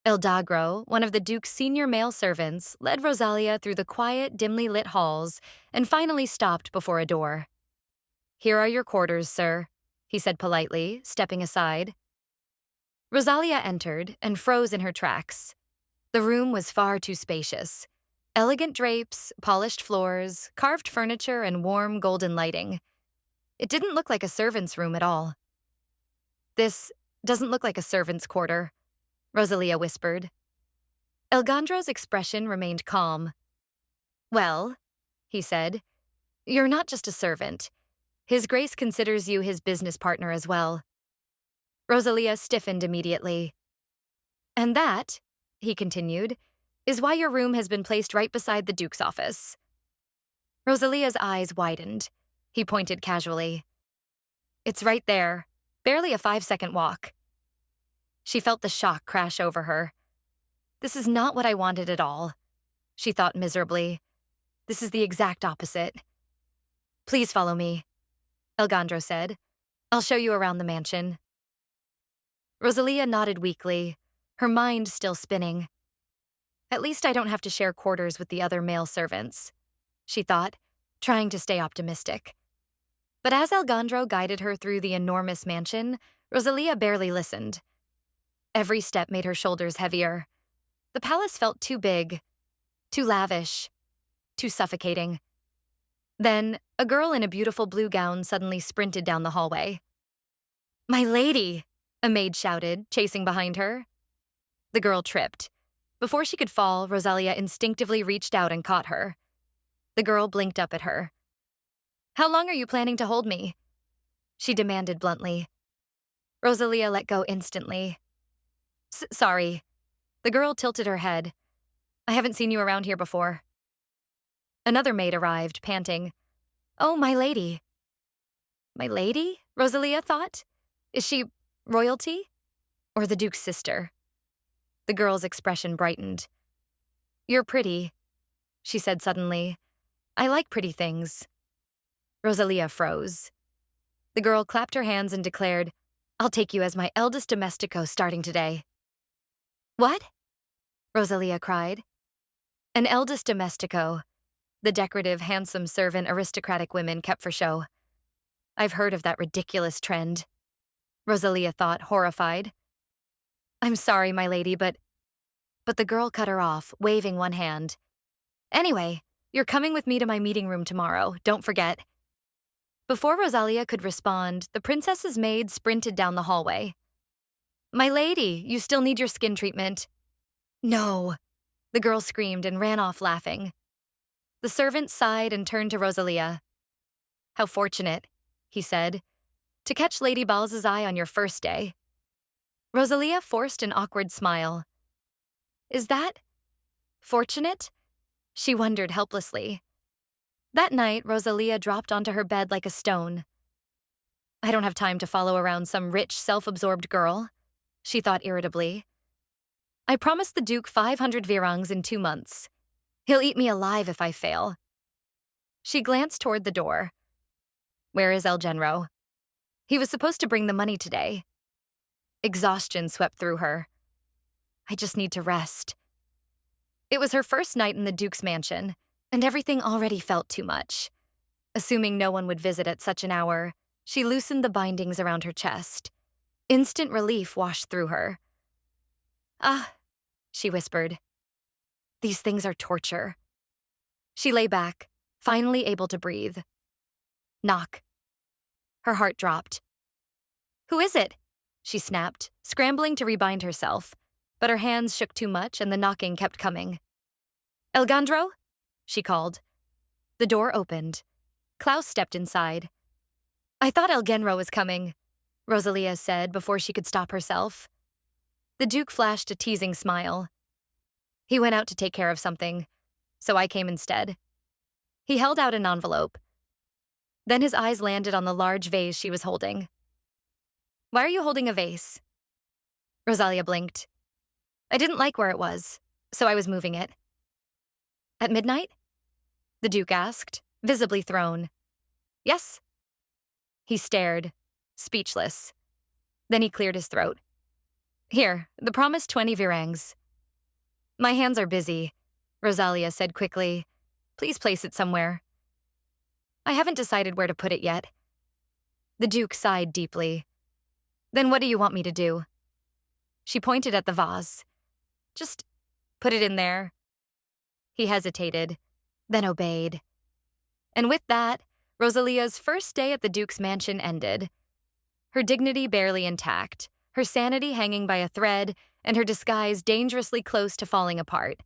El Dagro, one of the Duke's senior male servants, led Roselia through the quiet, dimly lit halls and finally stopped before a door. "Here are your quarters, sir," he said politely, stepping aside. Roselia entered and froze in her tracks. The room was far too spacious. Elegant drapes, polished floors, carved furniture, and warm golden lighting. It didn't look like a servant's room at all. "This doesn't look like a servant's quarter," Roselia whispered. Elgandro's expression remained calm. "Well," he said, "you're not just a servant. His Grace considers you his business partner as well." Roselia stiffened immediately. "And that," he continued, "is why your room has been placed right beside the Duke's office." Roselia's eyes widened. He pointed casually. "It's right there, barely a 5-second walk." She felt the shock crash over her. "This is not what I wanted at all," she thought miserably. "This is the exact opposite." "Please follow me," Elgandro said. "I'll show you around the mansion." Roselia nodded weakly, her mind still spinning. "At least I don't have to share quarters with the other male servants," she thought, trying to stay optimistic. But as Elgandro guided her through the enormous mansion, Roselia barely listened. Every step made her shoulders heavier. The palace felt too big, too lavish, too suffocating. Then, a girl in a beautiful blue gown suddenly sprinted down the hallway. "My lady!" a maid shouted, chasing behind her. The girl tripped. Before she could fall, Roselia instinctively reached out and caught her. The girl blinked up at her. "How long are you planning to hold me?" she demanded bluntly. Roselia let go instantly. Sorry." The girl tilted her head. "I haven't seen you around here before." Another maid arrived, panting. "Oh, my lady." "My lady?" Roselia thought. "Is she royalty? Or the Duke's sister?" The girl's expression brightened. "You're pretty," she said suddenly. "I like pretty things." Roselia froze. The girl clapped her hands and declared, "I'll take you as my eldest domestico starting today." "What?" Roselia cried. An eldest domestico, the decorative, handsome servant aristocratic women kept for show. "I've heard of that ridiculous trend," Roselia thought, horrified. "I'm sorry, my lady, but the girl cut her off, waving one hand. "Anyway, you're coming with me to my meeting room tomorrow, don't forget." Before Roselia could respond, the princess's maid sprinted down the hallway. "My lady, you still need your skin treatment." "No," the girl screamed and ran off laughing. The servant sighed and turned to Roselia. "How fortunate," he said, "to catch Lady Balz's eye on your first day." Roselia forced an awkward smile. "Is that fortunate?" she wondered helplessly. That night, Roselia dropped onto her bed like a stone. "I don't have time to follow around some rich, self-absorbed girl," she thought irritably. "I promised the Duke 500 virangs in 2 months. He'll eat me alive if I fail." She glanced toward the door. "Where is El Genro? He was supposed to bring the money today." Exhaustion swept through her. "I just need to rest." It was her first night in the Duke's mansion, and everything already felt too much. Assuming no one would visit at such an hour, she loosened the bindings around her chest. Instant relief washed through her. "Ah," she whispered. "These things are torture." She lay back, finally able to breathe. Knock. Her heart dropped. "Who is it?" she snapped, scrambling to rebind herself, but her hands shook too much and the knocking kept coming. "Elgandro?" she called. The door opened. Klaus stepped inside. "I thought El Genro was coming," Roselia said before she could stop herself. The Duke flashed a teasing smile. "He went out to take care of something, so I came instead." He held out an envelope. Then his eyes landed on the large vase she was holding. "Why are you holding a vase?" Roselia blinked. "I didn't like where it was, so I was moving it." "At midnight?" the Duke asked, visibly thrown. "Yes." He stared, speechless. Then he cleared his throat. Here, the promised 20 virangs. My hands are busy, Roselia said quickly. Please place it somewhere. I haven't decided where to put it yet. The Duke sighed deeply. Then what do you want me to do? She pointed at the vase. Just put it in there. He hesitated, then obeyed. And with that, Roselia's first day at the Duke's mansion ended. Her dignity barely intact, her sanity hanging by a thread, and her disguise dangerously close to falling apart.